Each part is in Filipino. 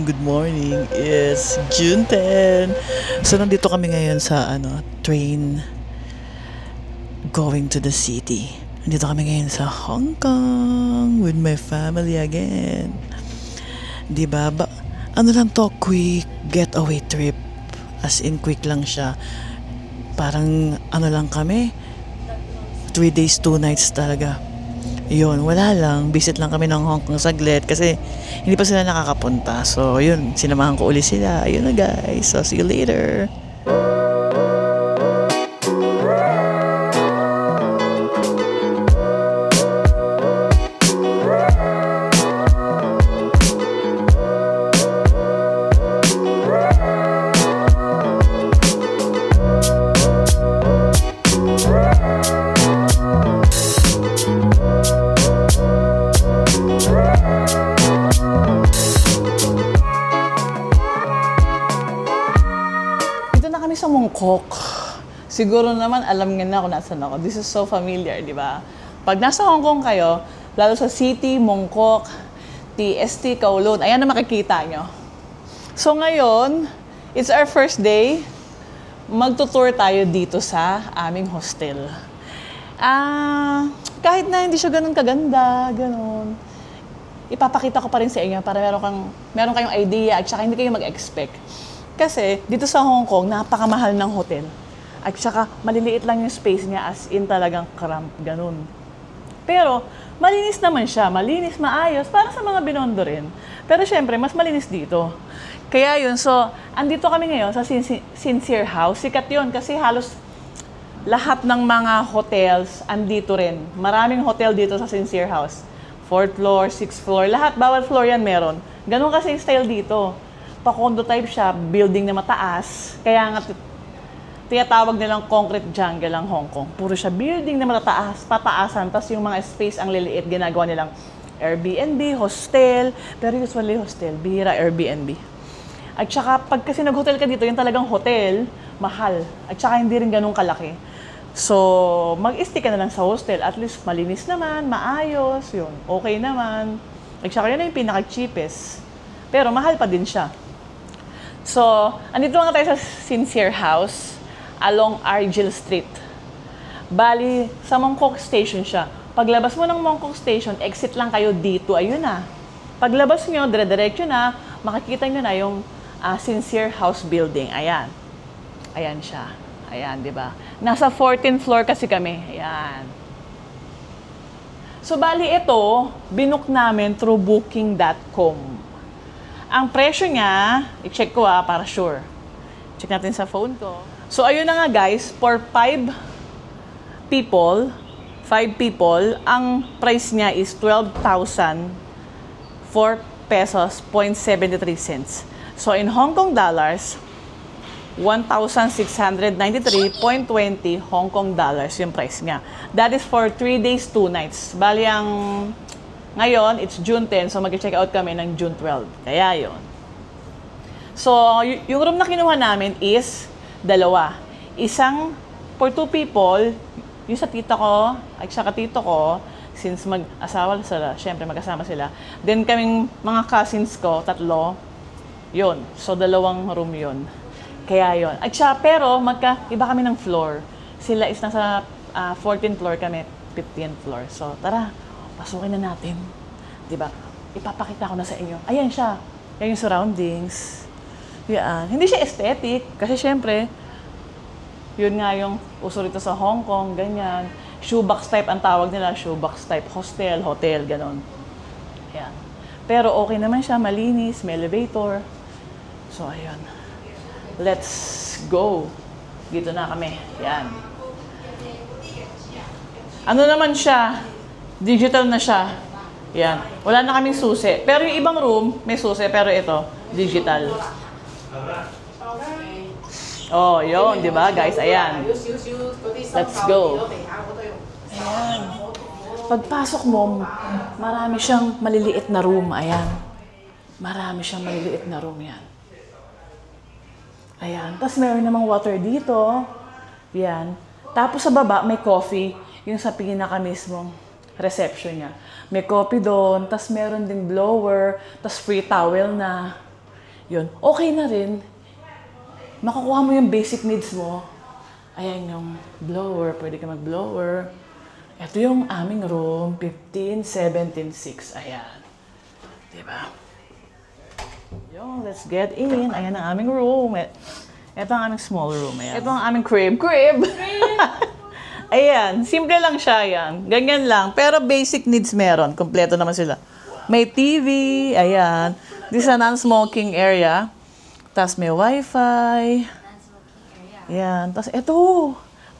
Good morning. It's June 10. So nandito kami ngayon sa train going to the city. Nandito kami ngayon sa Hong Kong with my family again. Diba? Ano lang to, quick getaway trip. As in quick lang siya. Parang lang kami. 3 days, 2 nights talaga. Yun, wala lang. Visit lang kami ng Hong Kong saglit kasi hindi pa sila nakakapunta. So, yun, sinamahan ko uli sila. Ayun na guys. So, see you later. Sa Mongkok. Siguro naman alam niyo na kung nasaan ako. This is so familiar, di ba? Pag nasa Hong Kong kayo, lalo sa City, Mongkok, TST, Kowloon, ayan na makikita nyo. So ngayon, it's our first day. Magtutour tayo dito sa aming hostel. Kahit na hindi siya ganun kaganda, ganun. Ipapakita ko pa rin sa inyo para meron kayong idea at saka hindi kayo mag-expect. Kasi dito sa Hong Kong, napakamahal ng hotel. At saka maliliit lang yung space niya as in talagang cramp, ganun. Pero malinis naman siya, malinis, maayos, para sa mga Binondo rin. Pero syempre, mas malinis dito. Kaya yun, so andito kami ngayon sa Sincere House. Sikat yun kasi halos lahat ng mga hotels andito rin. Maraming hotel dito sa Sincere House. 4th floor, 6th floor, lahat, bawat floor yan meron. Ganun kasi yung style dito. Pa-condo type siya, building na mataas. Kaya nga tinatawag nilang concrete jungle ang Hong Kong. Puro siya building na matataas, pataasan, tapos yung mga space ang liliit, ginagawa nilang Airbnb, hostel, pero usually hostel, bihira Airbnb. At saka pag kasi nag-hotel ka dito, yung talagang hotel, mahal. At saka hindi rin ganun kalaki. So, mag-stay ka na lang sa hostel, at least malinis naman, maayos, yun, okay naman. At saka yun na yung pinaka-cheapest. Pero mahal pa din siya. So, andito nga tayo sa Sincere House along Argyle Street. Bali, sa Mongkok Station siya. Paglabas mo ng Mongkok Station, exit lang kayo dito. Ayun na. Paglabas nyo, dire-diretso na, makikita nyo na yung Sincere House building. Ayan. Ayan siya. Ayan, di ba? Nasa 14th floor kasi kami. Ayan. So, bali ito, binook namin through booking.com. Ang presyo niya, i-check ko para sure. Check natin sa phone ko. So, ayun na nga guys, for 5 people, ang price niya is 12,004 pesos, 0.73 cents. So, in Hong Kong dollars, 1,693.20 Hong Kong dollars yung price niya. That is for 3 days, 2 nights. Bali, ngayon, it's June 10, so mag-check out kami ng June 12. Kaya yun. So, yung room na kinuha namin is dalawa. Isang for 2 people, yung sa tita ko, at saka tito ko, since mag-asawa sila, syempre mag-asama sila. Then kaming mga cousins ko, 3, yun. So, 2 room yun. Kaya yun. At saka, pero iba kami ng floor. Sila is nasa 14th floor, kami 15th floor. So, tara. Pasukin na natin. Diba? Ipapakita ko na sa inyo. Ayan siya. Yan yung surroundings. Yan. Hindi siya aesthetic. Kasi syempre, yun nga yung uso rito sa Hong Kong, ganyan. Shoebox type ang tawag nila. Shoebox type hostel, hotel, ganon. Yan. Pero okay naman siya. Malinis, may elevator. So, ayun. Let's go. Dito na kami. Yan. Ano naman siya? Digital na siya. Yan. Wala na kaming susi. Pero yung ibang room, may susi. Pero ito, digital. Oh, yun. Di ba, guys? Ayan. Let's go. Ayan. Pagpasok mo, marami siyang maliliit na room. Ayan. Marami siyang maliliit na room yan. Ayan. Tapos meron namang water dito. Yan. Tapos sa baba, may coffee. Yung sa pinaka mismong reception niya. May coffee doon. Tapos meron ding blower. Tapos free towel na. Yun. Okay na rin. Makukuha mo yung basic needs mo. Ayan yung blower. Pwede ka mag-blower. Ito yung aming room. 15, 17, 6. Ayan. Diba? Yo, let's get in. Ayan ang aming room. Ito ang aming small room. Ayan. Ito ang aming crib. Crib! Ayan. Simple lang siya. Ayan. Ganyan lang. Pero basic needs meron. Kompleto naman sila. May TV. Ayan. This is a non-smoking area. Tapos may wifi. Ayan. Tapos ito.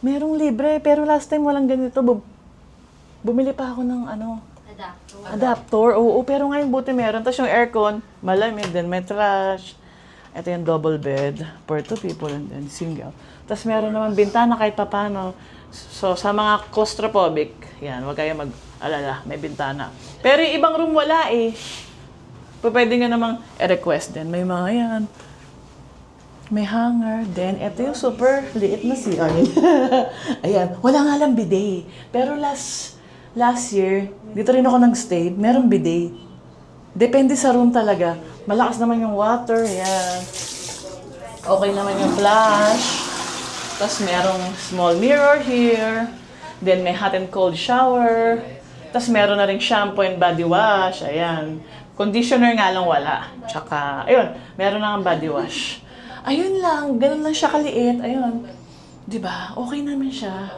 Merong libre. Pero last time walang ganito. Bumili pa ako ng adapter. Oo, pero ngayon buti meron. Tapos yung aircon, malamig din. May trash. Ito yung double bed for 2 people and then single. Tapos meron naman bintana kahit papano. So, sa mga claustrophobic, yan, huwag kayo mag-alala, may bintana. Pero yung ibang room wala eh. Pwede nga namang i-request din. May mga yan. May hanger. Then, ito yung super liit na CR. Ayan. Wala nga lang bidet. Pero last year, dito rin ako nag-stay, merong bidet. Depende sa room talaga. Malakas naman yung water. Ayan. Okay naman yung flash. Tapos merong small mirror here. Then may hot and cold shower. Tapos meron na rin shampoo and body wash. Ayan. Conditioner nga lang wala. Tsaka, ayun, meron na nga body wash. Ayun lang, ganun lang siya kaliit. Ayun. Diba? Okay naman siya.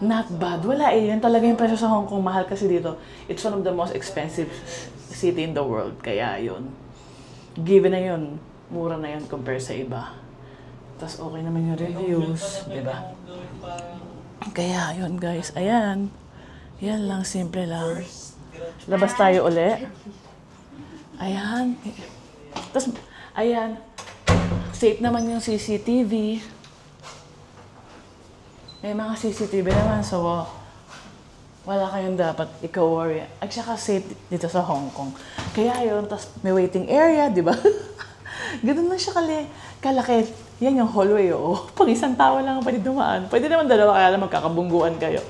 Not bad. Wala eh. Yan talaga yung presyo sa Hong Kong. Mahal kasi dito. It's one of the most expensive city in the world. Kaya yun. Given na yun. Mura na yun compare sa iba. Tapos okay naman yung reviews. Diba? Kaya yun guys. Ayan. Yan lang. Simple lang. Labas tayo uli. Ayan. Tapos, ayan. Safe naman yung CCTV. May mga CCTV naman. So, wala kayong dapat ika-worry. At saka safe dito sa Hong Kong. Kaya yun. Tapos may waiting area. Diba? Ganun lang siya kalaki. Yan yung hallway, oh. Pag isang tao lang ang pwede dumaan. Pwede naman dalawa, kaya lang magkakabungguan kayo.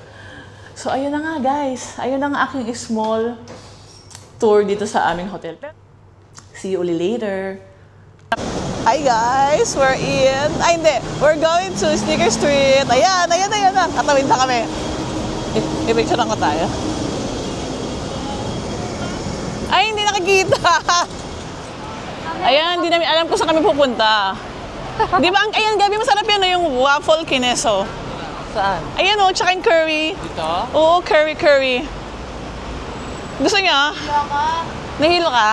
So, ayun na nga, guys. Ayun ang aking small tour dito sa aming hotel. See you ulit later. Hi, guys. We're in. Ay, hindi. We're going to Sneaker Street. Ayan na. Tatawid na kami. I-picture lang ko tayo. Ay, hindi nakikita. Ayan, hindi namin alam kung saan kami pupunta. Di ba? Ayan, Gabi, masarap yan, no? Yung waffle kineso. Saan? Ayan, o. Tsaka yung curry. Dito? Oo, curry. Gusto niya? Hilo ka? Nahilo ka?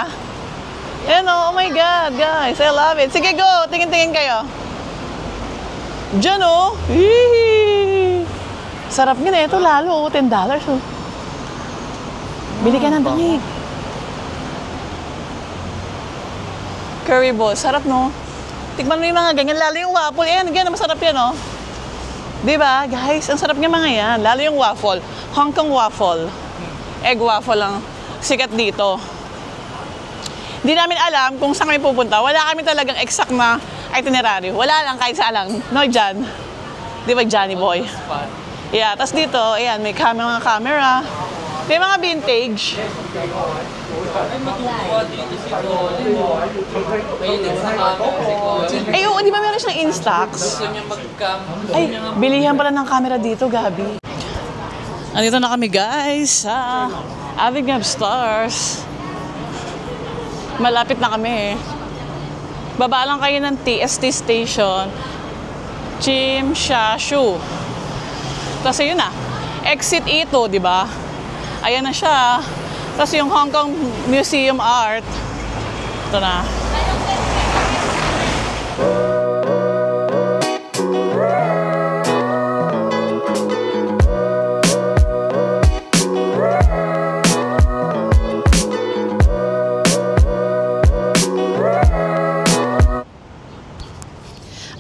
Ayan, o. Oh my God, guys. I love it. Sige, go. Tingin-tingin kayo. Diyan, o. Eee. Sarap nga na. Ito lalo, o. $10, o. Bili ka ng dangig. Curry balls. Sarap, no? Tikman mo yung mga ganyan, lalo yung waffle. Ayan, ganyan, masarap yan, oh. Diba, guys? Ang sarap ng mga yan. Lalo yung waffle. Hong Kong waffle. Egg waffle lang. Sikat dito. Hindi namin alam kung saan kami pupunta. Wala kami talagang exact na itinerary. Wala lang, kahit saan lang. No, Jan? Di ba, Johnny boy? Yeah, tas dito, ayan, may mga camera. May mga vintage. Ay, oo, di ba meron siyang Instax? Ay, bilihan pala ng camera dito, Gabi. Andito na kami, guys, sa Avenue of Stars. Malapit na kami. Baba lang kayo ng TST station. Tsim Sha Tsui. Tapos yun na. Exit ito, di ba? Ayan na siya. Tapos yung Hong Kong Museum Art. Ito na.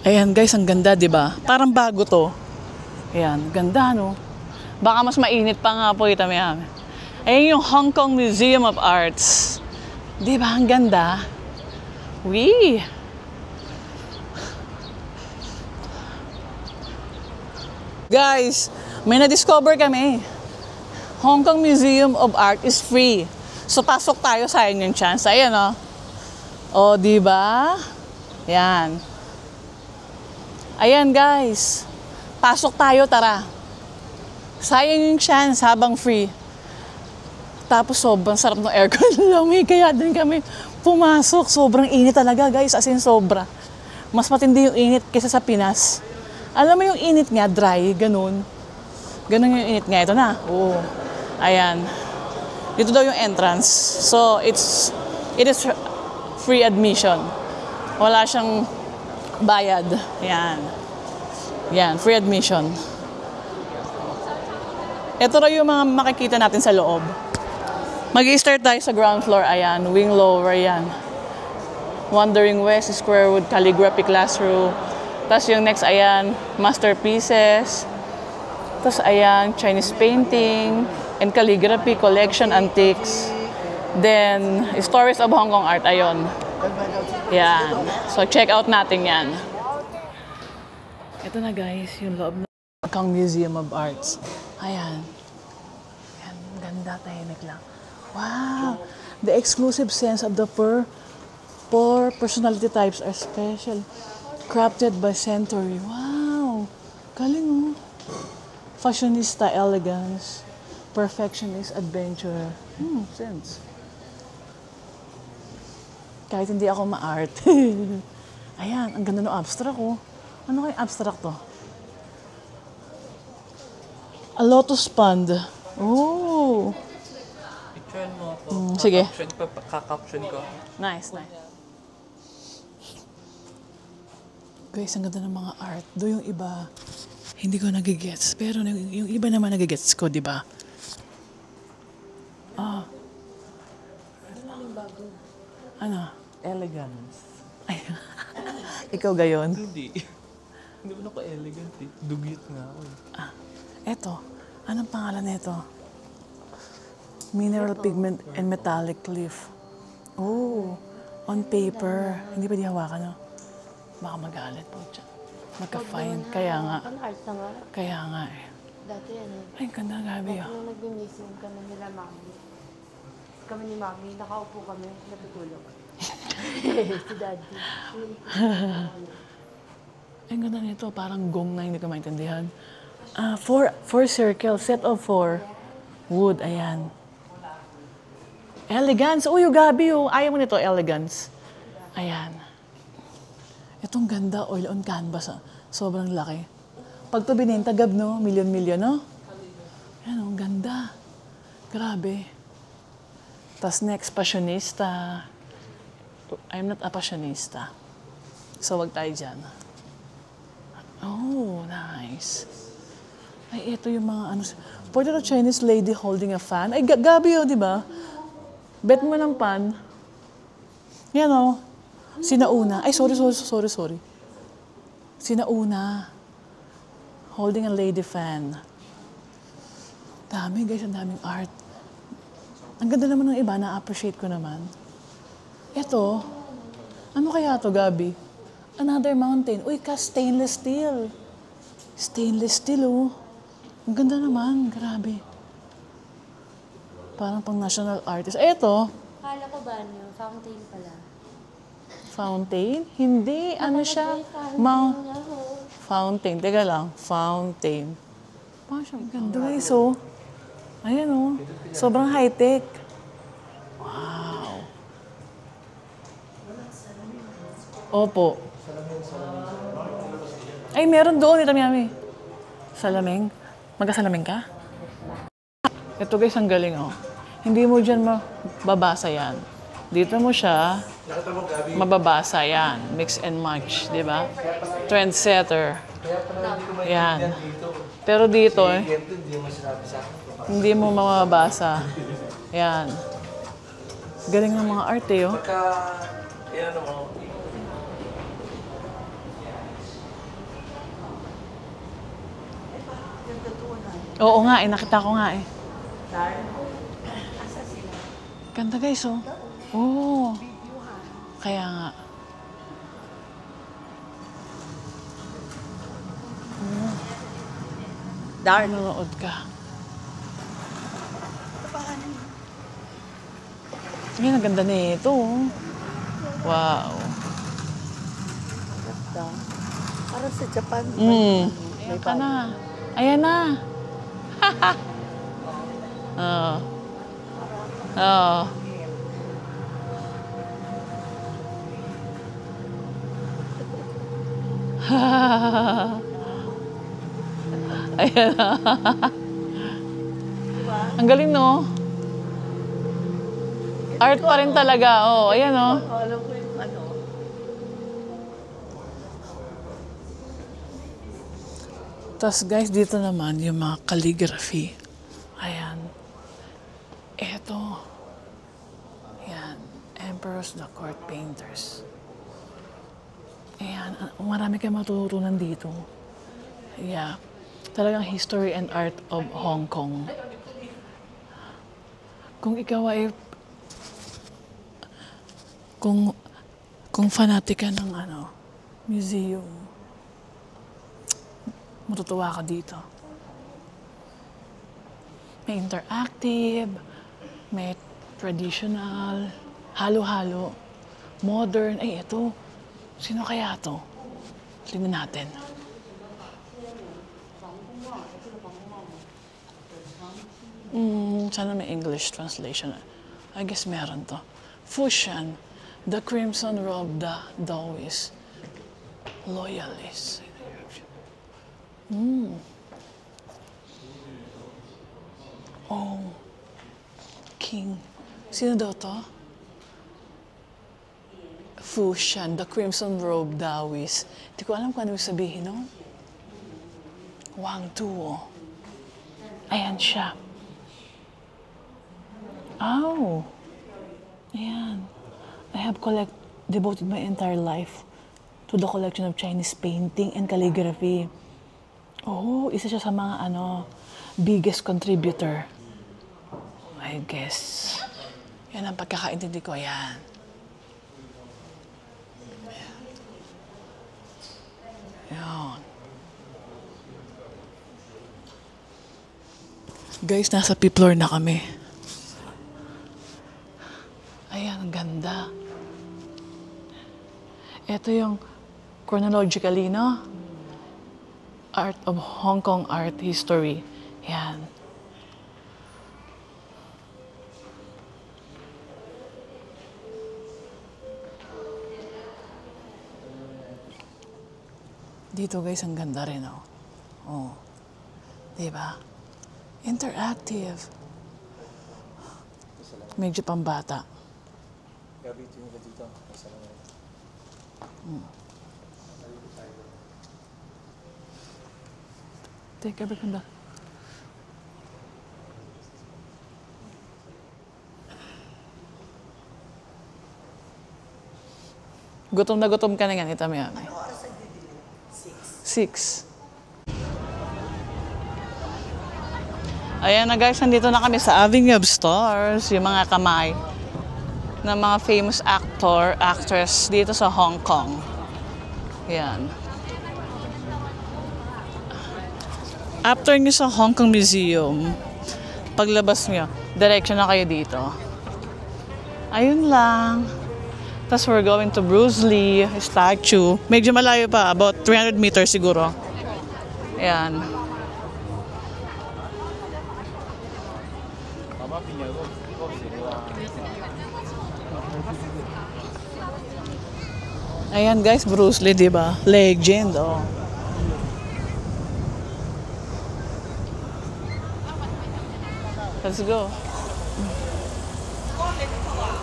Ayan guys, ang ganda, di ba? Parang bago to. Ayan, ganda no? Baka mas mainit pa nga po ito. Ayan yung Hong Kong Museum of Arts. Di ba? Ang ganda. Wee! Guys, may na-discover kami. Hong Kong Museum of Art is free. So, pasok tayo, sayang yung chance. Ayan, o. O, di ba? Yan. Ayan, guys. Pasok tayo, tara. Sayang yung chance habang free. Tapos, sobrang sarap ng aircon lamig. Kaya din kami pumasok. Sobrang init talaga, guys. As in, sobra. Mas matindi yung init kaysa sa Pinas. Alam mo yung init nga, dry, ganun. Ganun yung init nga. Ito na. Oo. Ayan. Dito daw yung entrance. So, it is free admission. Wala siyang bayad. Ayan. Yan, free admission. Ito raw yung mga makikita natin sa loob. Mag-i-start tayo sa ground floor. Ayan, wing lower yan. Wandering West, Squarewood, Calligraphy Classroom. Tapos yung next, ayan, masterpieces. Tapos ayan, Chinese painting and calligraphy, collection, antiques. Then, stories of Hong Kong art, ayun. Yan. So, check out natin yan. Ito na guys, yung loob ng Hong Kong Museum of Arts. Ayan. Ayan, ganda, tahimik lang. Wow! The exclusive sense of the four personality types are special. Crafted by century. Wow! Galing oh. Fashionista elegance. Perfectionist adventure. Sense. Kahit hindi ako ma-art. Ayan, ang ganda ng abstract oh. Ano kaya abstract to? A lotus pond. Oh! Picture mo ako. Sige. Kakaption ko. Nice, nice. Guys, ang ganda ng mga art. Doon yung iba, hindi ko nagigets. Pero yung iba naman nagigets ko, di ba? Ah. Ano? Elegance. Ay, ikaw gayon? Hindi. Hindi mo ako elegant eh. Dugyot nga ako eh. Ah, eto. Anong pangalan nito? Mineral pigment and metallic leaf. Oh, on paper. Hindi pa di hawakan, no? Baka magalit po siya. Magka-fine. Kaya nga. Pan-art na nga. Kaya nga eh. Dati ano. Ay, ganda gabi Dati oh. nung nag-missing kami nila mami. Kami ni mami, nakaupo kami, natutulog. Si daddy. Ay, ang ganda nito. Parang gong na hindi ko maintindihan. Four circle, set of four. Wood, ayan. Elegance. Uy, yung gabi oh. Ayaw mo nito, elegance. Ayan. Itong ganda, oil on canvas. Sobrang laki. Pag ito binenta, gab, no? Milyon-milyon, no? Ayan, ang ganda. Grabe. Tapos next, fashionista. I'm not a fashionista. So, wag tayo dyan. Oh, nice. Ay, ito yung mga ano. Portrait of Chinese lady holding a fan. Ay, gabi, oh, di ba? Bet mo ng pan. Yan, oh. Sinauna. Ay, sorry. Sinauna. Holding a lady fan. Dami, guys. Ang daming art. Ang ganda naman ng iba. Na-appreciate ko naman. Ito. Ano kaya to, Gabi? Another mountain. Uy, stainless steel. Stainless steel, oh. Ang ganda naman. Grabe. Parang pang national artist. Ito. Kala ko ba niyo? Fountain pala. Fountain? Hindi. Ano siya? Fountain. Teka lang. Fountain. Parang siya. Ganda guys, oh. Ayan, oh. Sobrang high-tech. Wow. Opo. Ay, meron doon. Ito, Miami. Salameng. Magkasalameng ka? Ito guys, ang galing, oh. Hindi mo dyan mababasa yan. Dito mo siya, mababasa yan. Mix and match, di ba? Trendsetter. Yan. Pero dito, hindi mo mababasa. Yan. Galing ng mga art, eh, oh. Oo nga eh, nakita ko nga eh. Ganda guys, oh. Oo. Kaya nga. Darn. Nanonood ka. Ay, ang ganda nito. Oh. Wow. Parang sa Japan. Ayan ka na. Ayan na. Oo. Oo. Ayan na. Ang galing, no? Art pa rin talaga. Oh, ayan, no? Alam ko yung ano. Tapos guys, dito naman yung mga calligraphy. Ayan. Eto. Ayan. Emperors, the court painters. Ayan. Marami kayong matututunan dito. Yeah. Talagang history and art of Hong Kong. Kung ikaw ay kung fanatic ka ng museum, matutuwa ka dito. May interactive, may traditional, halo-halo, modern. Ay, ito. Sino kaya to? Tingnan natin. Sana may English translation. I guess meron to. Fusion, the crimson robe, the Taoist, loyalist. Oh, King. Sino daw to? Fusion, the crimson robe, Taoist. Hindi ko alam kung ano yung sabihin, no? Wang Tuo. Ayan siya. Oh. Ayan. I have devoted my entire life to the collection of Chinese painting and calligraphy. Oh, isa siya sa mga biggest contributor. I guess. Yan ang pagkakaintindi ko. Ayan. Ayan. Guys, nasa fifth floor na kami. Ayan, ang ganda. Ito yung chronologically, no? Art of Hong Kong art history. Yan. Dito guys, ang ganda rin, oh. Oh. Diba? Interactive. Medyo pambata. Teka, berkanda. Gutom na gutom ka na yan, ito mo yan. 6. Ayan na guys, nandito na kami sa Avenue of Stars, yung mga kamay ng mga famous actress dito sa Hong Kong. Yan. After nyo sa Hong Kong Museum, paglabas nyo, diretso na kayo dito. Ayun lang. Tapos we're going to Bruce Lee statue. Medyo malayo pa, about 300 meters siguro. Ayan. Ayan guys, Bruce Lee, di ba? Legend, oh. Let's go.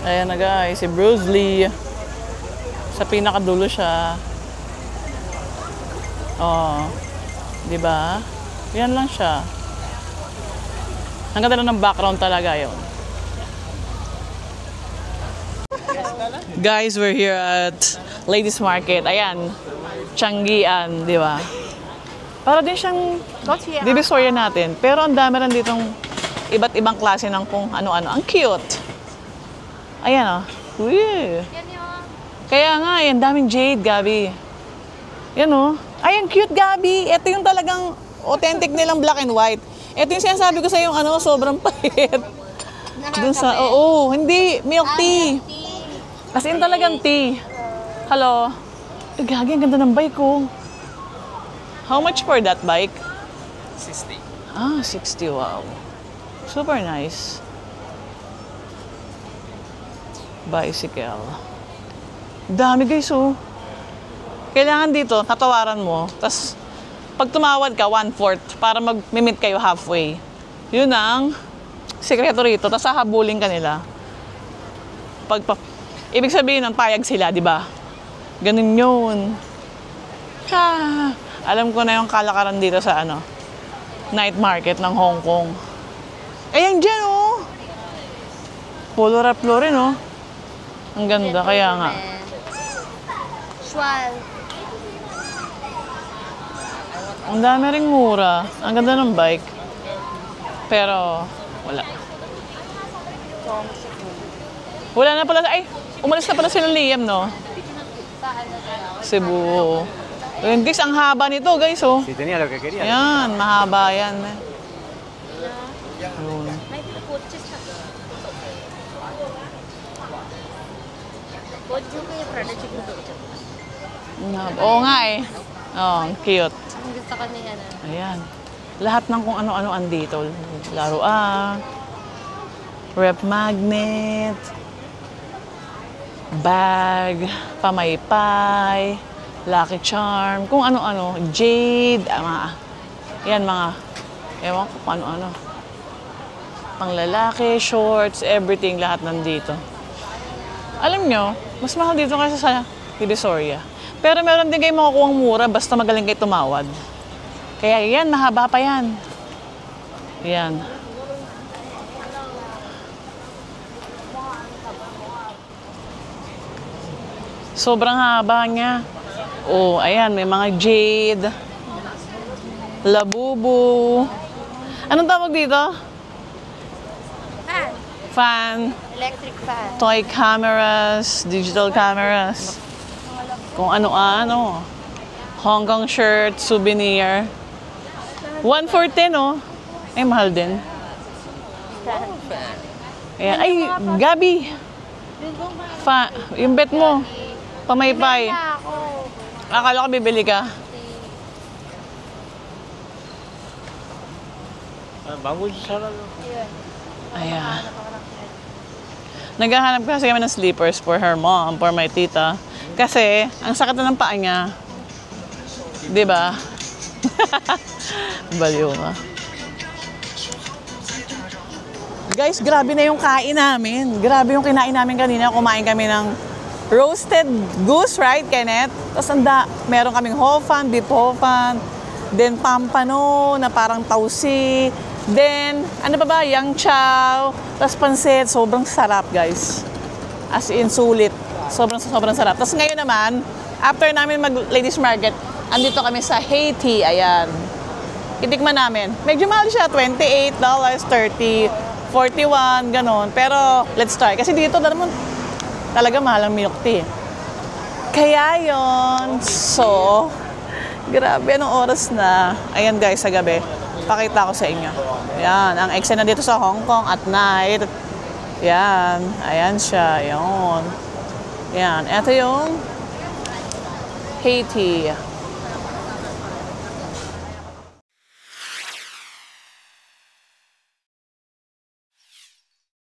Ayan na guys, si Bruce Lee. Sa pinakadulo siya. Oh. Di ba? Yan lang siya. Ang ganda ng background talaga yun. Guys, we're here at Ladies Market. Ayan. Changian, di ba? Para din siyang Divisoria natin. Pero ang dami rin ditong iba't ibang klase ng kung ano-ano. Ang cute. Ayan, oh. Uy. Yan yung... Kaya nga, yan, daming jade, Gabi. Yan, oh. Ay, ang cute, Gabi. Ito yung talagang authentic nilang black and white. Ito yung sinasabi ko sa yung ano, sobrang pahit. Dun sa, oo, hindi, milk tea. As in talagang tea. Hello. Ay, Gagi, ang ganda ng bike ko. How much for that bike? 60. Ah, 60, wow. Super nice. Bicycle. Dami guys, oh. Kailangan dito, tatawaran mo. Tapos, pag tumawad ka, 1/4 para mag-meet kayo halfway. Yun ang sekreto rito. Tapos, hahabulin ka nila. Ibig sabihin nun, payag sila, di ba? Ganun yun. Ha, alam ko na yung kalakaran dito sa ano, night market ng Hong Kong. Ayan dyan, oh. Polo rap rin, oh. Ang ganda, kaya nga. Shwal. Ang dami ring mura. Ang ganda ng bike. Pero, wala. Wala na pala. Ay, umalis na pala sila Liam, no? Cebu. Ayun, guys, ang haba nito, guys, oh. Si tenía lo que quería. Yan, mahaba yan. Ayun. Oo nga eh. Oh, ang cute. Ang gusto ko niya na. Ayan. Lahat ng kung ano-ano andito. Laruan, rep magnet, bag, pamaypay, lucky charm, kung ano-ano, jade, yan mga, ewan ko kung ano-ano. Panglalaki, shorts, everything, lahat nandito. Alam nyo, mas mahal dito kaysa sa Divisoria. Pero meron din kayo makukuhang mura basta magaling kayo tumawad. Kaya yan, mahaba pa yan. Yan. Sobrang haba niya. Oh, ayan, may mga jade, labubu. Anong tawag dito? Fan. Fan. Electric fan. Toy cameras, digital cameras. Kung ano-ano. Hong Kong shirt, souvenir. 1 for 10, oh. Ay, mahal din. Ayan. Ay, Gabi. Yung bet mo. Pamaypay. Akala ko bibili ka. Bagus sana. Ayan. Naghahanap kasi kami ng slippers for her mom, for my tita. Kasi, ang sakit na ng paa niya. Di ba? Baliw nga. Guys, grabe na yung kain namin. Grabe yung kinain namin kanina. Kumain kami ng roasted goose, right, Kenneth? Tapos meron kaming hofan, beef hofan. Then pampano na parang tausi. Then, ano pa ba? Yang chow. Tapos pansit. Sobrang sarap, guys. As in, sulit. Sobrang sarap. Tapos ngayon naman, after namin mag-ladies market, andito kami sa Haiti. Ayan. Itikman namin. Medyo mahal siya. $28, $30, $41, ganon. Pero, let's try. Kasi dito, talaga mahal ang milk tea. Kaya yon. So, grabe, anong oras na? Ayan guys, sa gabi. Pakita ko sa inyo. Ayan, ang eksena dito sa Hong Kong at night. Ayan, ayan siya. Ayan. Ayan, ito yung Haiti.